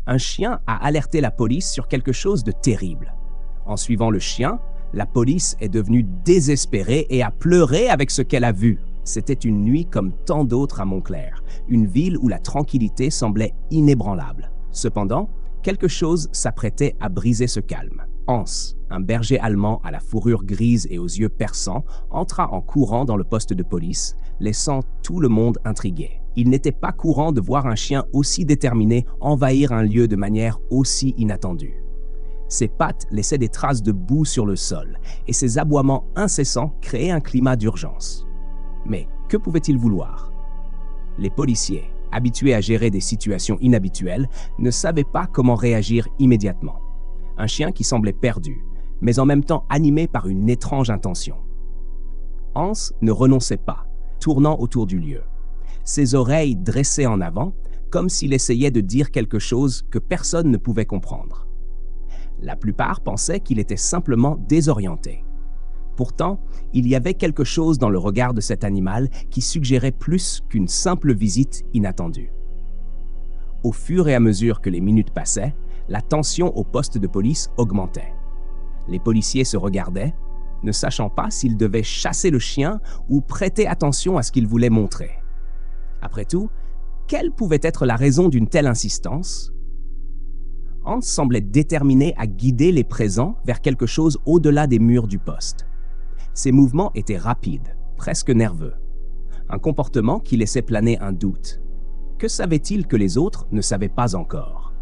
un chien a alerté la police sur quelque chose de terrible. En suivant le chien, la police est devenue désespérée et a pleuré avec ce qu'elle a vu. C'était une nuit comme tant d'autres à Montclair, une ville où la tranquillité semblait inébranlable. Cependant, quelque chose s'apprêtait à briser ce calme. Hans, un berger allemand à la fourrure grise et aux yeux perçants, entra en courant dans le poste de police, laissant tout le monde intrigué. Il n'était pas courant de voir un chien aussi déterminé envahir un lieu de manière aussi inattendue. Ses pattes laissaient des traces de boue sur le sol et ses aboiements incessants créaient un climat d'urgence. Mais que pouvait-il vouloir? Les policiers, habitués à gérer des situations inhabituelles, ne savaient pas comment réagir immédiatement. Un chien qui semblait perdu, mais en même temps animé par une étrange intention. Hans ne renonçait pas, tournant autour du lieu. Ses oreilles dressées en avant, comme s'il essayait de dire quelque chose que personne ne pouvait comprendre. La plupart pensaient qu'il était simplement désorienté. Pourtant, il y avait quelque chose dans le regard de cet animal qui suggérait plus qu'une simple visite inattendue. Au fur et à mesure que les minutes passaient, la tension au poste de police augmentait. Les policiers se regardaient, ne sachant pas s'ils devaient chasser le chien ou prêter attention à ce qu'il voulait montrer. Après tout, quelle pouvait être la raison d'une telle insistance? Hans semblait déterminé à guider les présents vers quelque chose au-delà des murs du poste. Ses mouvements étaient rapides, presque nerveux. Un comportement qui laissait planer un doute. Que savait-il que les autres ne savaient pas encore?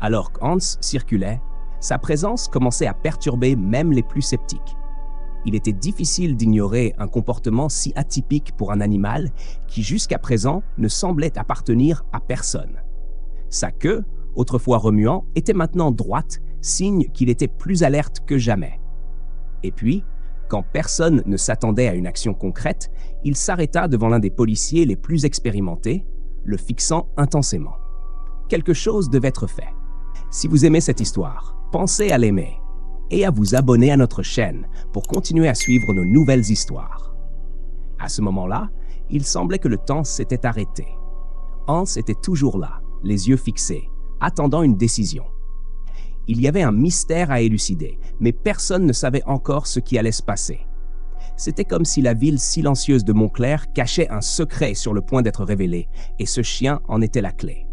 Alors qu'Hans circulait, sa présence commençait à perturber même les plus sceptiques. Il était difficile d'ignorer un comportement si atypique pour un animal qui jusqu'à présent ne semblait appartenir à personne. Sa queue, autrefois remuant, était maintenant droite, signe qu'il était plus alerte que jamais. Et puis, quand personne ne s'attendait à une action concrète, il s'arrêta devant l'un des policiers les plus expérimentés, le fixant intensément. Quelque chose devait être fait. Si vous aimez cette histoire, pensez à l'aimer et à vous abonner à notre chaîne pour continuer à suivre nos nouvelles histoires. À ce moment-là, il semblait que le temps s'était arrêté. Hans était toujours là, les yeux fixés, attendant une décision. Il y avait un mystère à élucider, mais personne ne savait encore ce qui allait se passer. C'était comme si la ville silencieuse de Montclair cachait un secret sur le point d'être révélé, et ce chien en était la clé.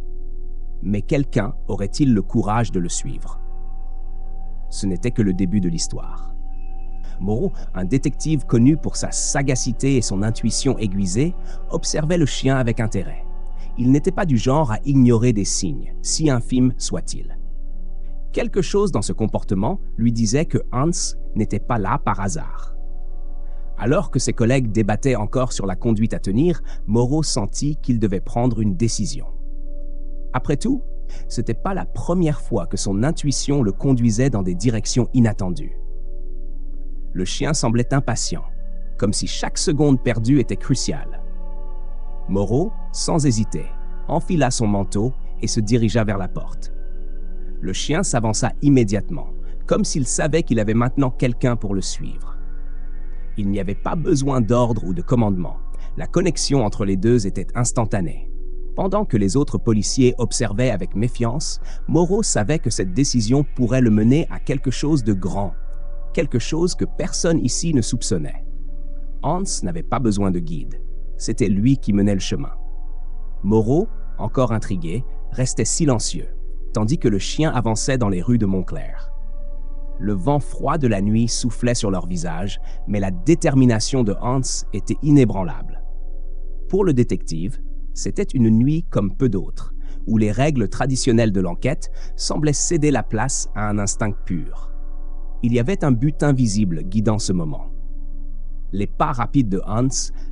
Mais quelqu'un aurait-il le courage de le suivre? Ce n'était que le début de l'histoire. Moreau, un détective connu pour sa sagacité et son intuition aiguisée, observait le chien avec intérêt. Il n'était pas du genre à ignorer des signes, si infimes soient-ils. Quelque chose dans ce comportement lui disait que Hans n'était pas là par hasard. Alors que ses collègues débattaient encore sur la conduite à tenir, Moreau sentit qu'il devait prendre une décision. Après tout, ce n'était pas la première fois que son intuition le conduisait dans des directions inattendues. Le chien semblait impatient, comme si chaque seconde perdue était cruciale. Moreau, sans hésiter, enfila son manteau et se dirigea vers la porte. Le chien s'avança immédiatement, comme s'il savait qu'il avait maintenant quelqu'un pour le suivre. Il n'y avait pas besoin d'ordre ou de commandement. La connexion entre les deux était instantanée. Pendant que les autres policiers observaient avec méfiance, Moreau savait que cette décision pourrait le mener à quelque chose de grand, quelque chose que personne ici ne soupçonnait. Hans n'avait pas besoin de guide. C'était lui qui menait le chemin. Moreau, encore intrigué, restait silencieux, tandis que le chien avançait dans les rues de Montclair. Le vent froid de la nuit soufflait sur leurs visages, mais la détermination de Hans était inébranlable. Pour le détective, c'était une nuit comme peu d'autres, où les règles traditionnelles de l'enquête semblaient céder la place à un instinct pur. Il y avait un but invisible guidant ce moment. Les pas rapides de Hans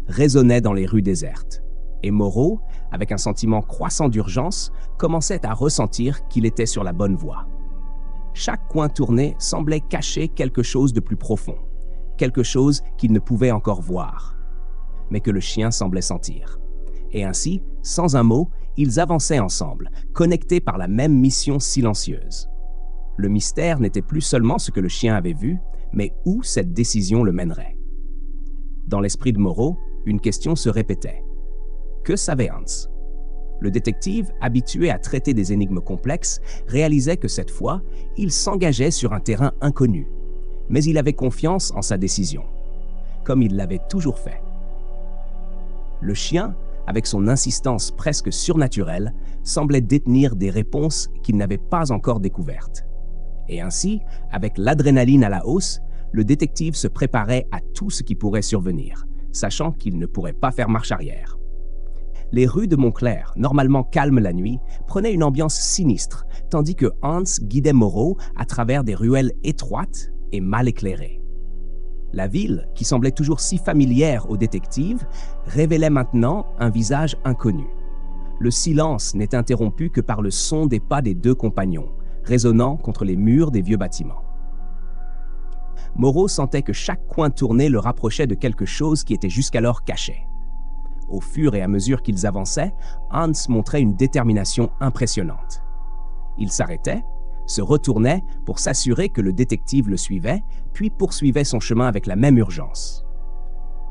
résonnaient dans les rues désertes, et Moreau, avec un sentiment croissant d'urgence, commençait à ressentir qu'il était sur la bonne voie. Chaque coin tourné semblait cacher quelque chose de plus profond, quelque chose qu'il ne pouvait encore voir, mais que le chien semblait sentir. Et ainsi, sans un mot, ils avançaient ensemble, connectés par la même mission silencieuse. Le mystère n'était plus seulement ce que le chien avait vu, mais où cette décision le mènerait. Dans l'esprit de Moreau, une question se répétait. Que savait Hans? Le détective, habitué à traiter des énigmes complexes, réalisait que cette fois, il s'engageait sur un terrain inconnu. Mais il avait confiance en sa décision, comme il l'avait toujours fait. Le chien, avec son insistance presque surnaturelle, semblait détenir des réponses qu'il n'avait pas encore découvertes. Et ainsi, avec l'adrénaline à la hausse, le détective se préparait à tout ce qui pourrait survenir, sachant qu'il ne pourrait pas faire marche arrière. Les rues de Montclair, normalement calmes la nuit, prenaient une ambiance sinistre, tandis que Hans guidait Moreau à travers des ruelles étroites et mal éclairées. La ville, qui semblait toujours si familière au détective, révélait maintenant un visage inconnu. Le silence n'est interrompu que par le son des pas des deux compagnons, résonnant contre les murs des vieux bâtiments. Moreau sentait que chaque coin tourné le rapprochait de quelque chose qui était jusqu'alors caché. Au fur et à mesure qu'ils avançaient, Hans montrait une détermination impressionnante. Il s'arrêtait, se retournait pour s'assurer que le détective le suivait, puis poursuivait son chemin avec la même urgence.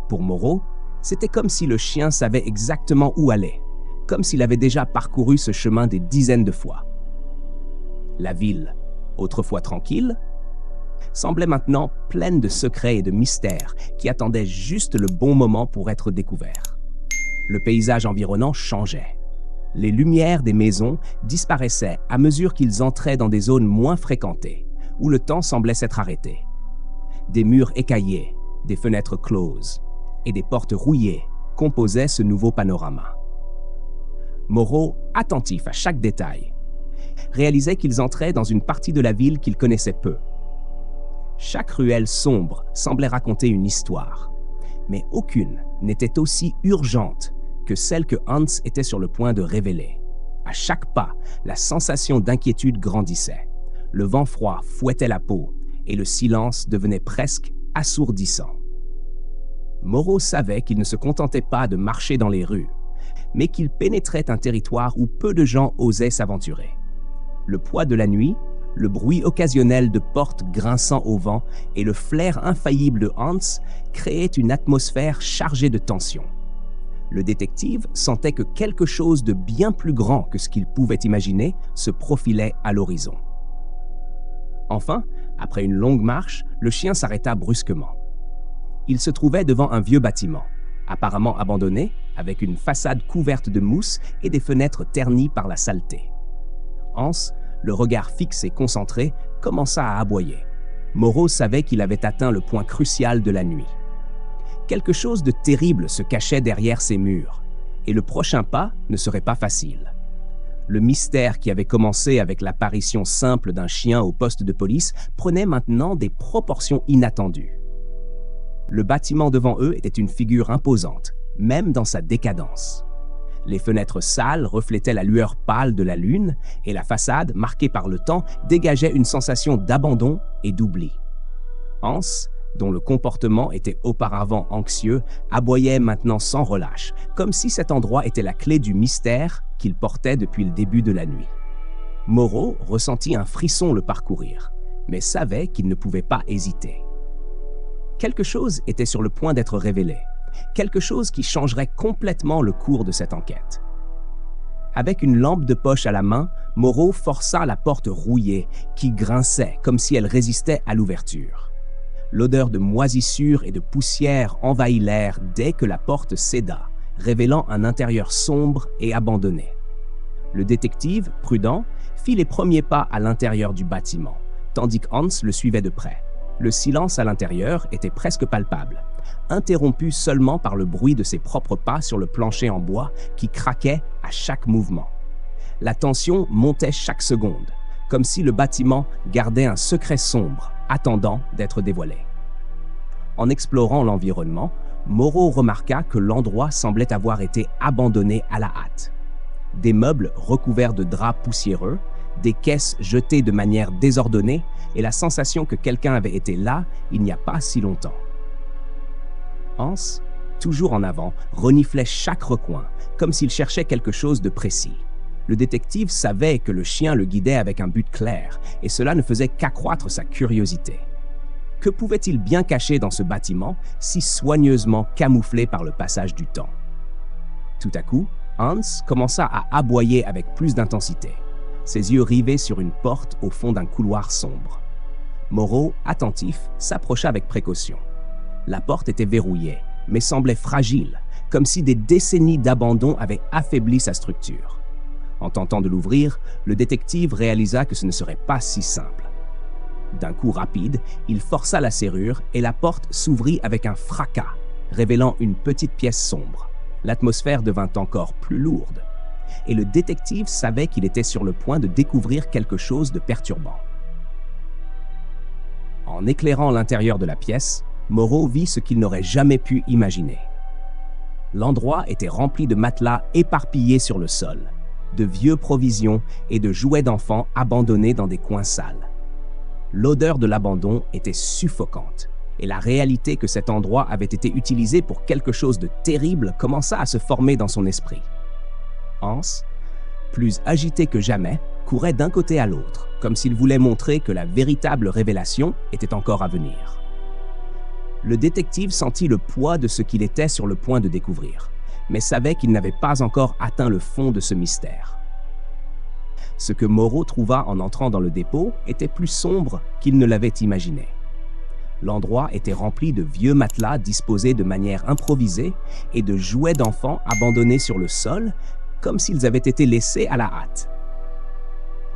Pour Moreau, c'était comme si le chien savait exactement où aller, comme s'il avait déjà parcouru ce chemin des dizaines de fois. La ville, autrefois tranquille, semblait maintenant pleine de secrets et de mystères qui attendaient juste le bon moment pour être découverts. Le paysage environnant changeait. Les lumières des maisons disparaissaient à mesure qu'ils entraient dans des zones moins fréquentées, où le temps semblait s'être arrêté. Des murs écaillés, des fenêtres closes et des portes rouillées composaient ce nouveau panorama. Moreau, attentif à chaque détail, réalisait qu'ils entraient dans une partie de la ville qu'ils connaissaient peu. Chaque ruelle sombre semblait raconter une histoire, mais aucune n'était aussi urgente que celle que Hans était sur le point de révéler. À chaque pas, la sensation d'inquiétude grandissait. Le vent froid fouettait la peau et le silence devenait presque assourdissant. Moreau savait qu'il ne se contentait pas de marcher dans les rues, mais qu'il pénétrait un territoire où peu de gens osaient s'aventurer. Le poids de la nuit, le bruit occasionnel de portes grinçant au vent et le flair infaillible de Hans créaient une atmosphère chargée de tension. Le détective sentait que quelque chose de bien plus grand que ce qu'il pouvait imaginer se profilait à l'horizon. Enfin, après une longue marche, le chien s'arrêta brusquement. Il se trouvait devant un vieux bâtiment, apparemment abandonné, avec une façade couverte de mousse et des fenêtres ternies par la saleté. Hans, le regard fixe et concentré, commença à aboyer. Moreau savait qu'il avait atteint le point crucial de la nuit. Quelque chose de terrible se cachait derrière ces murs, et le prochain pas ne serait pas facile. Le mystère qui avait commencé avec l'apparition simple d'un chien au poste de police prenait maintenant des proportions inattendues. Le bâtiment devant eux était une figure imposante, même dans sa décadence. Les fenêtres sales reflétaient la lueur pâle de la lune et la façade, marquée par le temps, dégageait une sensation d'abandon et d'oubli. Hans, dont le comportement était auparavant anxieux, aboyait maintenant sans relâche, comme si cet endroit était la clé du mystère qu'il portait depuis le début de la nuit. Moreau ressentit un frisson le parcourir, mais savait qu'il ne pouvait pas hésiter. Quelque chose était sur le point d'être révélé, quelque chose qui changerait complètement le cours de cette enquête. Avec une lampe de poche à la main, Moreau força la porte rouillée qui grinçait comme si elle résistait à l'ouverture. L'odeur de moisissure et de poussière envahit l'air dès que la porte céda, révélant un intérieur sombre et abandonné. Le détective, prudent, fit les premiers pas à l'intérieur du bâtiment, tandis que Hans le suivait de près. Le silence à l'intérieur était presque palpable, interrompu seulement par le bruit de ses propres pas sur le plancher en bois qui craquait à chaque mouvement. La tension montait chaque seconde, comme si le bâtiment gardait un secret sombre, attendant d'être dévoilé. En explorant l'environnement, Moreau remarqua que l'endroit semblait avoir été abandonné à la hâte. Des meubles recouverts de draps poussiéreux, des caisses jetées de manière désordonnée et la sensation que quelqu'un avait été là il n'y a pas si longtemps. Hans, toujours en avant, reniflait chaque recoin, comme s'il cherchait quelque chose de précis. Le détective savait que le chien le guidait avec un but clair, et cela ne faisait qu'accroître sa curiosité. Que pouvait-il bien cacher dans ce bâtiment, si soigneusement camouflé par le passage du temps? Tout à coup, Hans commença à aboyer avec plus d'intensité, ses yeux rivés sur une porte au fond d'un couloir sombre. Moreau, attentif, s'approcha avec précaution. La porte était verrouillée, mais semblait fragile, comme si des décennies d'abandon avaient affaibli sa structure. En tentant de l'ouvrir, le détective réalisa que ce ne serait pas si simple. D'un coup rapide, il força la serrure et la porte s'ouvrit avec un fracas, révélant une petite pièce sombre. L'atmosphère devint encore plus lourde, et le détective savait qu'il était sur le point de découvrir quelque chose de perturbant. En éclairant l'intérieur de la pièce, Moreau vit ce qu'il n'aurait jamais pu imaginer. L'endroit était rempli de matelas éparpillés sur le sol, de vieux provisions et de jouets d'enfants abandonnés dans des coins sales. L'odeur de l'abandon était suffocante, et la réalité que cet endroit avait été utilisé pour quelque chose de terrible commença à se former dans son esprit. Hans, plus agité que jamais, courait d'un côté à l'autre, comme s'il voulait montrer que la véritable révélation était encore à venir. Le détective sentit le poids de ce qu'il était sur le point de découvrir, mais savait qu'il n'avait pas encore atteint le fond de ce mystère. Ce que Moreau trouva en entrant dans le dépôt était plus sombre qu'il ne l'avait imaginé. L'endroit était rempli de vieux matelas disposés de manière improvisée et de jouets d'enfants abandonnés sur le sol, comme s'ils avaient été laissés à la hâte.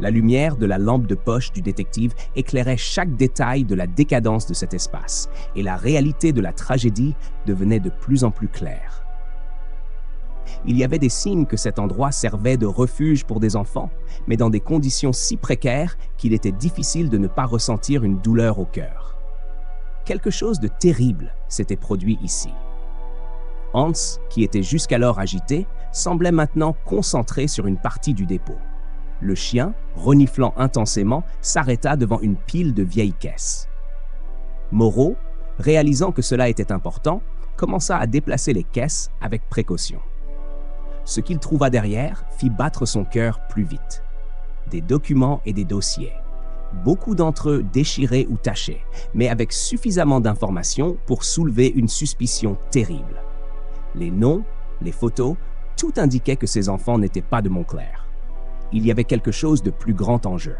La lumière de la lampe de poche du détective éclairait chaque détail de la décadence de cet espace, et la réalité de la tragédie devenait de plus en plus claire. Il y avait des signes que cet endroit servait de refuge pour des enfants, mais dans des conditions si précaires qu'il était difficile de ne pas ressentir une douleur au cœur. Quelque chose de terrible s'était produit ici. Hans, qui était jusqu'alors agité, semblait maintenant concentré sur une partie du dépôt. Le chien, reniflant intensément, s'arrêta devant une pile de vieilles caisses. Moreau, réalisant que cela était important, commença à déplacer les caisses avec précaution. Ce qu'il trouva derrière fit battre son cœur plus vite. Des documents et des dossiers. Beaucoup d'entre eux déchirés ou tachés, mais avec suffisamment d'informations pour soulever une suspicion terrible. Les noms, les photos, tout indiquait que ces enfants n'étaient pas de Montclair. Il y avait quelque chose de plus grand en jeu.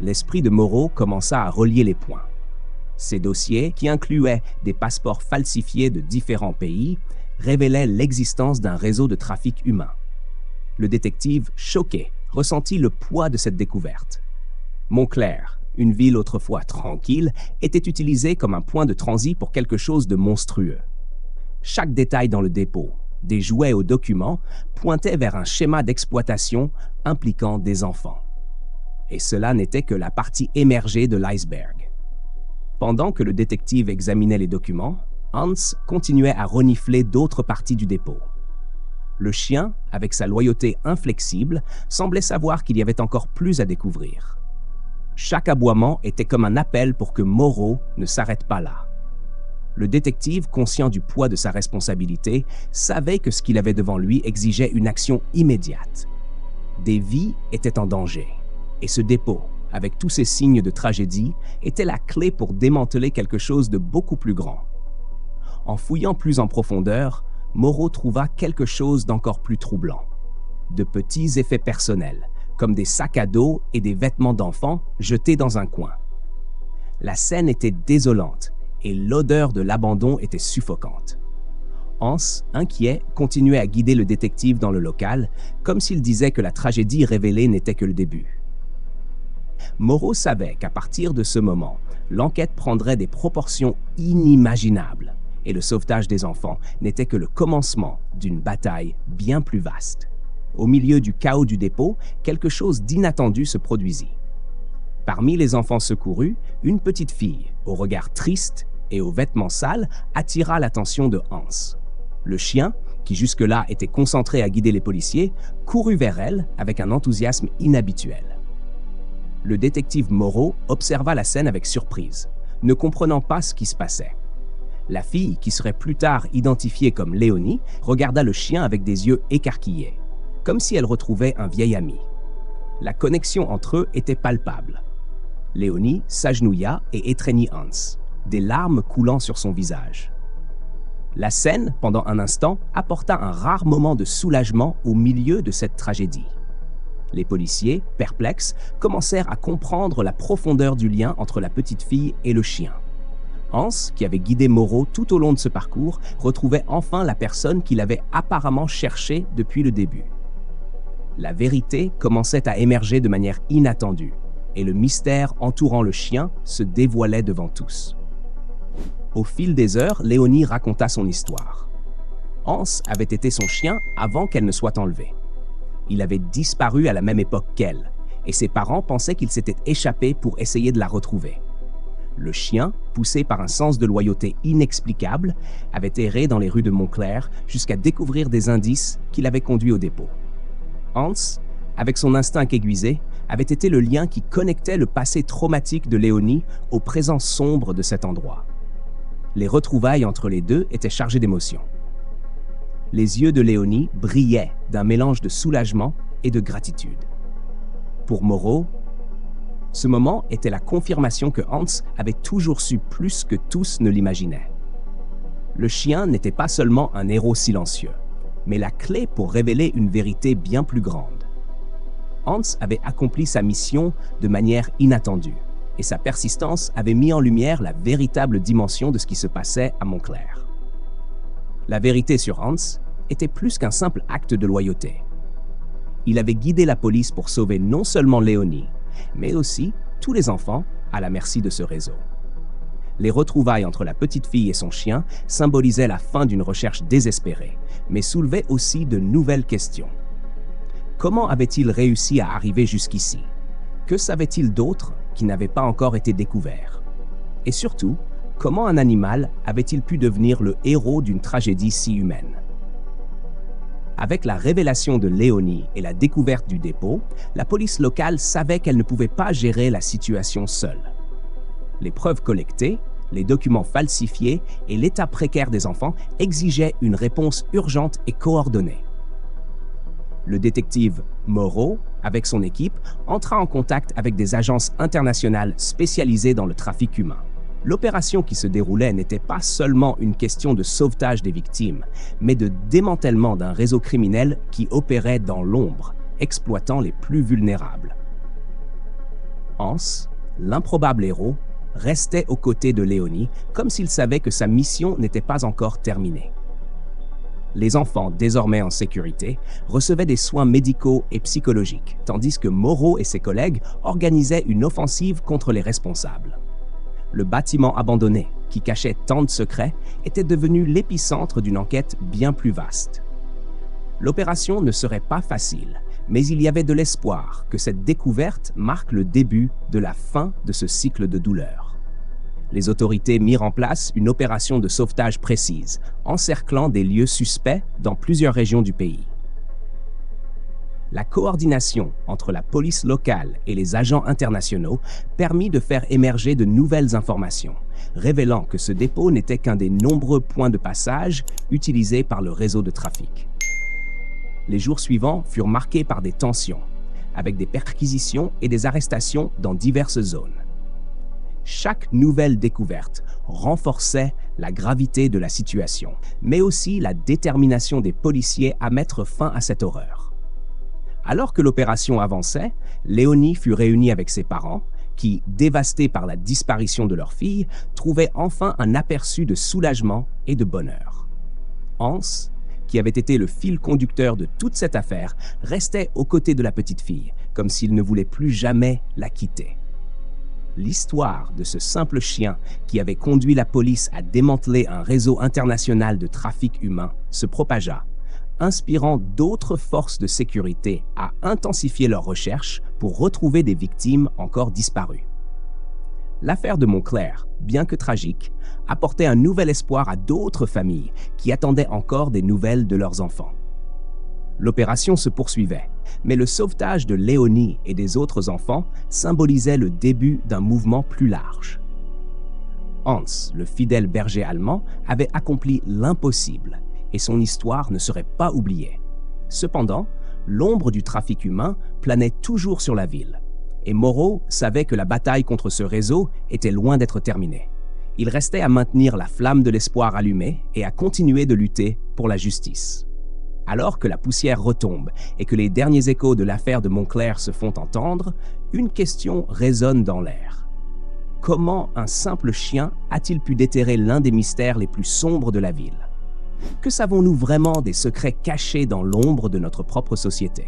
L'esprit de Moreau commença à relier les points. Ces dossiers, qui incluaient des passeports falsifiés de différents pays, révélaient l'existence d'un réseau de trafic humain. Le détective, choqué, ressentit le poids de cette découverte. Montclair, une ville autrefois tranquille, était utilisée comme un point de transit pour quelque chose de monstrueux. Chaque détail dans le dépôt, des jouets aux documents, pointait vers un schéma d'exploitation impliquant des enfants. Et cela n'était que la partie émergée de l'iceberg. Pendant que le détective examinait les documents, Hans continuait à renifler d'autres parties du dépôt. Le chien, avec sa loyauté inflexible, semblait savoir qu'il y avait encore plus à découvrir. Chaque aboiement était comme un appel pour que Moreau ne s'arrête pas là. Le détective, conscient du poids de sa responsabilité, savait que ce qu'il avait devant lui exigeait une action immédiate. Des vies étaient en danger, et ce dépôt, avec tous ces signes de tragédie, était la clé pour démanteler quelque chose de beaucoup plus grand. En fouillant plus en profondeur, Moreau trouva quelque chose d'encore plus troublant. De petits effets personnels, comme des sacs à dos et des vêtements d'enfants jetés dans un coin. La scène était désolante, et l'odeur de l'abandon était suffocante. Hans, inquiet, continuait à guider le détective dans le local, comme s'il disait que la tragédie révélée n'était que le début. Moreau savait qu'à partir de ce moment, l'enquête prendrait des proportions inimaginables, et le sauvetage des enfants n'était que le commencement d'une bataille bien plus vaste. Au milieu du chaos du dépôt, quelque chose d'inattendu se produisit. Parmi les enfants secourus, une petite fille, au regard triste et aux vêtements sales, attira l'attention de Hans. Le chien, qui jusque-là était concentré à guider les policiers, courut vers elle avec un enthousiasme inhabituel. Le détective Moreau observa la scène avec surprise, ne comprenant pas ce qui se passait. La fille, qui serait plus tard identifiée comme Léonie, regarda le chien avec des yeux écarquillés, comme si elle retrouvait un vieil ami. La connexion entre eux était palpable. Léonie s'agenouilla et étreignit Hans, des larmes coulant sur son visage. La scène, pendant un instant, apporta un rare moment de soulagement au milieu de cette tragédie. Les policiers, perplexes, commencèrent à comprendre la profondeur du lien entre la petite fille et le chien. Hans, qui avait guidé Moreau tout au long de ce parcours, retrouvait enfin la personne qu'il avait apparemment cherchée depuis le début. La vérité commençait à émerger de manière inattendue, et le mystère entourant le chien se dévoilait devant tous. Au fil des heures, Léonie raconta son histoire. Hans avait été son chien avant qu'elle ne soit enlevée. Il avait disparu à la même époque qu'elle, et ses parents pensaient qu'il s'était échappé pour essayer de la retrouver. Le chien, poussé par un sens de loyauté inexplicable, avait erré dans les rues de Montclair jusqu'à découvrir des indices qui l'avaient conduit au dépôt. Hans, avec son instinct aiguisé, avait été le lien qui connectait le passé traumatique de Léonie au présent sombre de cet endroit. Les retrouvailles entre les deux étaient chargées d'émotion. Les yeux de Léonie brillaient d'un mélange de soulagement et de gratitude. Pour Moreau, ce moment était la confirmation que Hans avait toujours su plus que tous ne l'imaginaient. Le chien n'était pas seulement un héros silencieux, mais la clé pour révéler une vérité bien plus grande. Hans avait accompli sa mission de manière inattendue, et sa persistance avait mis en lumière la véritable dimension de ce qui se passait à Montclair. La vérité sur Hans était plus qu'un simple acte de loyauté. Il avait guidé la police pour sauver non seulement Léonie, mais aussi tous les enfants à la merci de ce réseau. Les retrouvailles entre la petite fille et son chien symbolisaient la fin d'une recherche désespérée, mais soulevaient aussi de nouvelles questions. Comment avait-il réussi à arriver jusqu'ici? Que savait-il d'autre qui n'avait pas encore été découvert? Et surtout, comment un animal avait-il pu devenir le héros d'une tragédie si humaine? Avec la révélation de Léonie et la découverte du dépôt, la police locale savait qu'elle ne pouvait pas gérer la situation seule. Les preuves collectées, les documents falsifiés et l'état précaire des enfants exigeaient une réponse urgente et coordonnée. Le détective Moreau, avec son équipe, entra en contact avec des agences internationales spécialisées dans le trafic humain. L'opération qui se déroulait n'était pas seulement une question de sauvetage des victimes, mais de démantèlement d'un réseau criminel qui opérait dans l'ombre, exploitant les plus vulnérables. Hans, l'improbable héros, restait aux côtés de Léonie, comme s'il savait que sa mission n'était pas encore terminée. Les enfants, désormais en sécurité, recevaient des soins médicaux et psychologiques, tandis que Moreau et ses collègues organisaient une offensive contre les responsables. Le bâtiment abandonné, qui cachait tant de secrets, était devenu l'épicentre d'une enquête bien plus vaste. L'opération ne serait pas facile, mais il y avait de l'espoir que cette découverte marque le début de la fin de ce cycle de douleur. Les autorités mirent en place une opération de sauvetage précise, encerclant des lieux suspects dans plusieurs régions du pays. La coordination entre la police locale et les agents internationaux permit de faire émerger de nouvelles informations, révélant que ce dépôt n'était qu'un des nombreux points de passage utilisés par le réseau de trafic. Les jours suivants furent marqués par des tensions, avec des perquisitions et des arrestations dans diverses zones. Chaque nouvelle découverte renforçait la gravité de la situation, mais aussi la détermination des policiers à mettre fin à cette horreur. Alors que l'opération avançait, Léonie fut réunie avec ses parents, qui, dévastés par la disparition de leur fille, trouvaient enfin un aperçu de soulagement et de bonheur. Hans, qui avait été le fil conducteur de toute cette affaire, restait aux côtés de la petite fille, comme s'il ne voulait plus jamais la quitter. L'histoire de ce simple chien qui avait conduit la police à démanteler un réseau international de trafic humain se propagea, inspirant d'autres forces de sécurité à intensifier leurs recherches pour retrouver des victimes encore disparues. L'affaire de Montclair, bien que tragique, apportait un nouvel espoir à d'autres familles qui attendaient encore des nouvelles de leurs enfants. L'opération se poursuivait, mais le sauvetage de Léonie et des autres enfants symbolisait le début d'un mouvement plus large. Hans, le fidèle berger allemand, avait accompli l'impossible et son histoire ne serait pas oubliée. Cependant, l'ombre du trafic humain planait toujours sur la ville, et Moreau savait que la bataille contre ce réseau était loin d'être terminée. Il restait à maintenir la flamme de l'espoir allumée et à continuer de lutter pour la justice. Alors que la poussière retombe et que les derniers échos de l'affaire de Montclair se font entendre, une question résonne dans l'air. Comment un simple chien a-t-il pu déterrer l'un des mystères les plus sombres de la ville? Que savons-nous vraiment des secrets cachés dans l'ombre de notre propre société?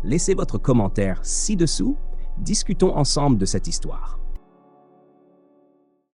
Laissez votre commentaire ci-dessous, discutons ensemble de cette histoire.